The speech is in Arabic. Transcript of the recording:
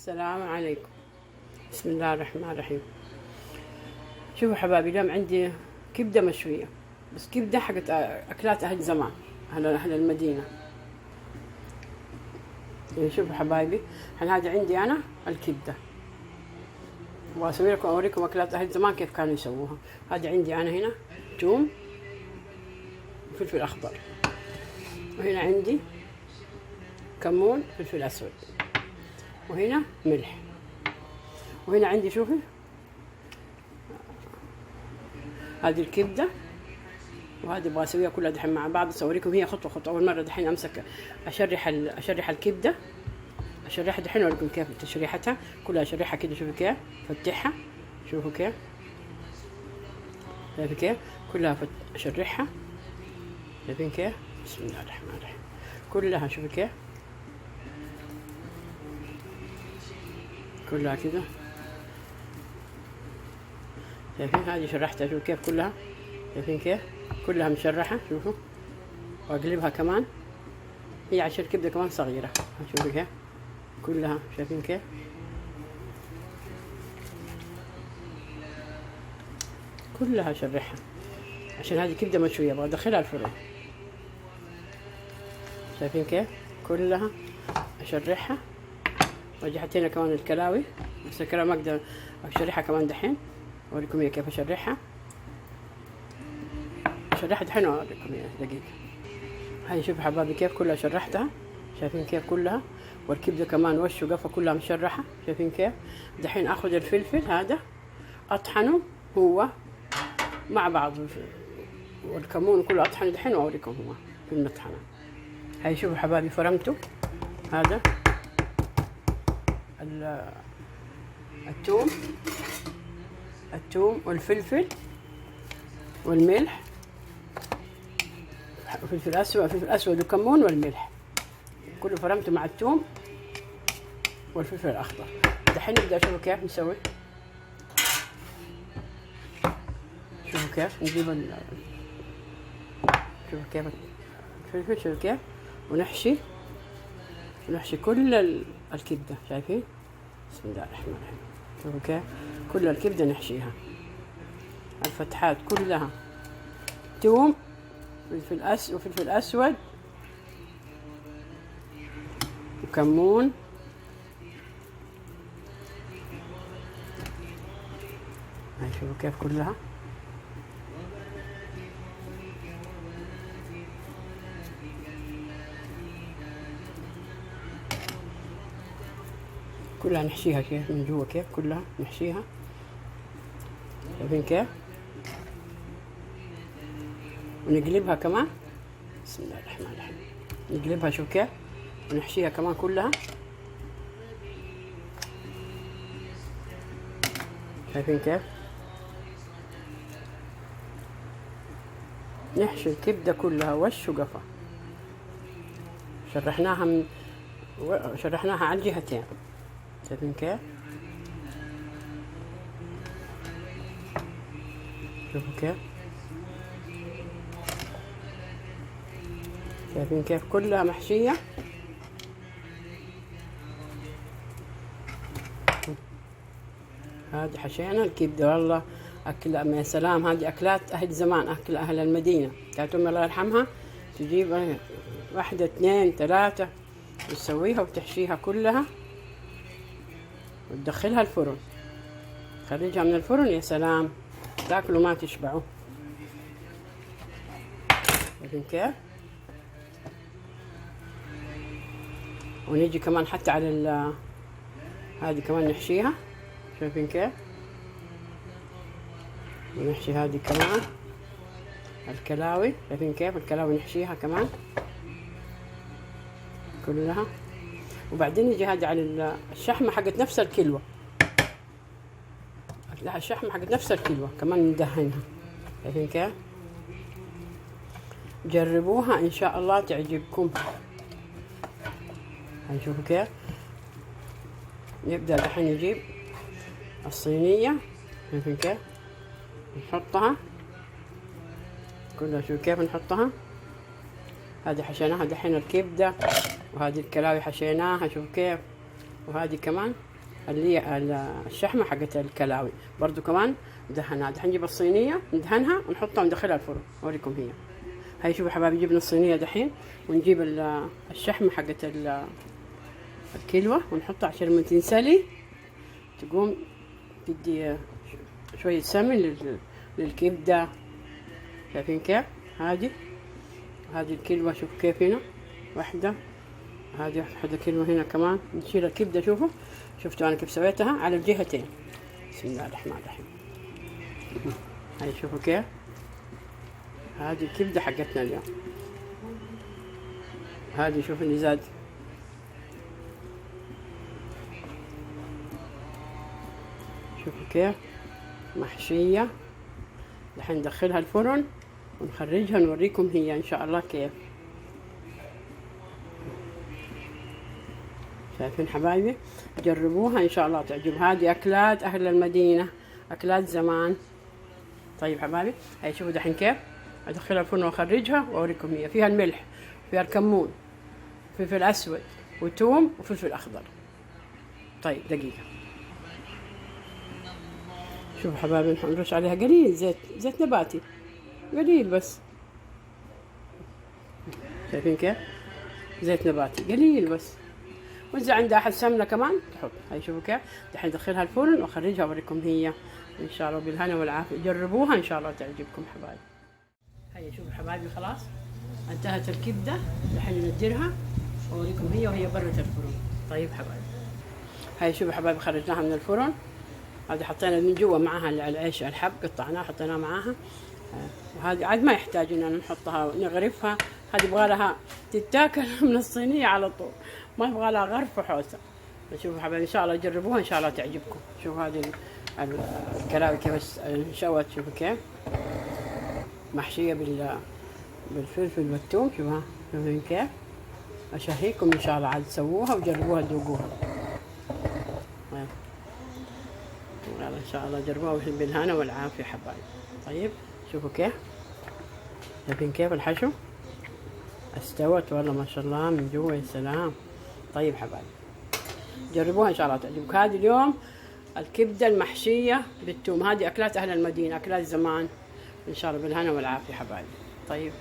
السلام عليكم. بسم الله الرحمن الرحيم. شوفوا حبايبي، اليوم عندي كبدة مشوية، بس كبدة حقت أكلات أهل زمان، أهل المدينة. يعني شوفوا حبايبي، هذا عندي أنا الكبدة، وأسوي لكم أوريكم أكلات أهل زمان كيف كانوا يسووها. هذا عندي أنا هنا توم وفلفل أخضر، وهنا عندي كمون فلفل أسود، وهنا ملح، وهنا عندي شوفي هذه الكبدة، وهذه ابغى اسويها كلها دحين مع بعض. اوريكم هي خطوه خطوه. اول مره دحين امسك اشرح الكبده، اشرحها دحين اوريكم كيف تشريحتها كلها. اشرحها كده، شوفوا كيف فتحها، شوفوا كيف، شايفين كيف كلها اشرحها، شايفين كيف. بسم الله الرحمن الرحيم كلها، شوفوا كيف كلها كده، شايفين. هذه شرحتها، شوفوا كيف كلها، شايفين كيف كلها مشرحة. شوفوا، واقلبها كمان، هي عشان كبدة كمان صغيرة. شوفوا كيف كلها، شايفين كيف كلها شرحها، عشان هذه كبدة مشوية ابغى ادخلها الفرن. شايفين كيف كلها اشرحها. واجي حطينا كمان الكلاوي، بس الكلاوي ما اقدر اشرحها كمان دحين. اوريكم هي كيف اشرحها دحين، اوريكم هي دقيقة. هاي شوفوا حبايبي كيف كلها شرحتها، شايفين كيف كلها. والكبدة كمان وش وقفة كلها مشرحة، شايفين كيف. دحين اخذ الفلفل هذا اطحنه هو مع بعض، والكمون كله اطحنه دحين واوريكم هو في المطحنة. هاي شوفوا حبايبي فرمته هذا الثوم والفلفل والملح، فلفل اسود وكمون والملح، كله فرمته مع الثوم والفلفل الاخضر. دحين نبدا. شوفوا كيف نسوي، شوفوا كيف نجيب شوفوا كيف الفلفل، شوفوا كيف، ونحشي كل الكبده، شايفين. بسم الله الرحمن الرحيم. شوفوا كيف كل الكبده نحشيها، الفتحات كلها ثوم وفلفل اسود وكمون، هاي شوفوا كيف كلها. كلها نحشيها كيف من جوا، كيف كلها نحشيها، شايفين كيف. ونقلبها كمان، بسم الله الرحمن الرحيم، نقلبها شوف كيف، ونحشيها كمان كلها، شايفين كيف. نحشي الكبدة كلها وش وقفة، شرحناها على الجهتين، شايفين كيف. شوفوا كيف، شايفين كيف كلها محشية. هذه حشينا الكبدة، والله أكل يا سلام. هذه أكلات أهل زمان، أكل أهل المدينة. كانت أمي الله يرحمها تجيب 1 2 3 وتسويها وتحشيها كلها وتدخلها الفرن، تخرجها من الفرن، يا سلام، تاكلوا ما تشبعوا. شايفين كيف. ونيجي كمان حتى على هذه كمان نحشيها، شايفين كيف. ونحشي هذه كمان الكلاوي، شايفين كيف الكلاوي نحشيها كمان كلها. وبعدين نيجي هذه على الشحمة حقت نفس الكلوة، الشحمة حقت نفس الكلوة كمان ندهنها، شايفين كيف. جربوها ان شاء الله تعجبكم. هنشوفوا كيف. نبدأ دحين نجيب الصينية، شايفين كيف نحطها كلها، شوفوا كيف نحطها. هذه حشيناها دحين الكبدة، وهذه الكلاوي حشيناها، شوفوا كيف. وهذه كمان اللي هي الشحمة حقت الكلاوي برضو كمان ندهنها. دحين نجيب الصينية ندهنها ونحطها وندخلها الفرن اوريكم هي. هاي شوفوا حبايبي، جبنا الصينية دحين ونجيب الشحمة حقت الكلوة ونحطها عشان لما تنسلي تقوم تدي شوية سمن للكبدة. شايفين كيف؟ هذه الكلوة، شوف كيف هنا واحدة، هذه واحدة كلوة هنا كمان. نشيل الكبدة، شفتوا أنا كيف سويتها على الجهتين. بسم الله الرحمن الرحيم. هاي شوفوا كيف، هذه الكبدة حقتنا اليوم. هذه شوفوا اللي زاد، شوفوا كيف محشية. دحين ندخلها الفرن ونخرجها نوريكم هي ان شاء الله كيف. شايفين حبايبي؟ جربوها ان شاء الله تعجب. هذه اكلات اهل المدينة، اكلات زمان. طيب حبايبي، هاي شوفوا دحين كيف ادخلها الفرن واخرجها واوريكم هي. فيها الملح، فيها الكمون، فلفل اسود وثوم وفلفل اخضر. طيب دقيقة، شوفوا حبايبي نرش عليها قليل زيت نباتي قليل بس. شايفين كيف؟ زيت نباتي قليل بس. واذا عندها احد سمنه كمان تحط. هاي شوفوا كيف. دحين ادخلها الفرن واخرجها واوريكم هي ان شاء الله بالهنا والعافيه. جربوها ان شاء الله تعجبكم حبايبي. هاي شوفوا حبايبي خلاص انتهت الكبده. دحين نديرها واوريكم هي وهي برة الفرن. طيب حبايبي، هاي شوفوا حبايبي خرجناها من الفرن. هذه حطينا من جوا معها العيش الحب، قطعناه حطيناه معاها. وهذه عاد ما يحتاج ان نحطها ونغرفها، هذه يبغى لها تتاكل من الصينيه على طول، ما يبغى لها غرف وحوسه. شوفوا حبايبي ان شاء الله جربوها ان شاء الله تعجبكم. شوفوا هذه الكلاوي كيف انشوت، شوفوا كيف محشيه بالفلفل والثوم. شوفوا كيف. اشهيكم ان شاء الله عاد تسووها وجربوها تذوقوها. يلا ان شاء الله جربوها بالهنا والعافيه حبايبي. طيب شوفوا كيف، شايفين كيف الحشو استوت والله ما شاء الله من جوا، يا سلام. طيب حبايبي جربوها ان شاء الله تعجبكم. هذه اليوم الكبده المحشيه بالثوم، هذه اكلات اهل المدينه، اكلات زمان. ان شاء الله بالهنا والعافيه حبايبي. طيب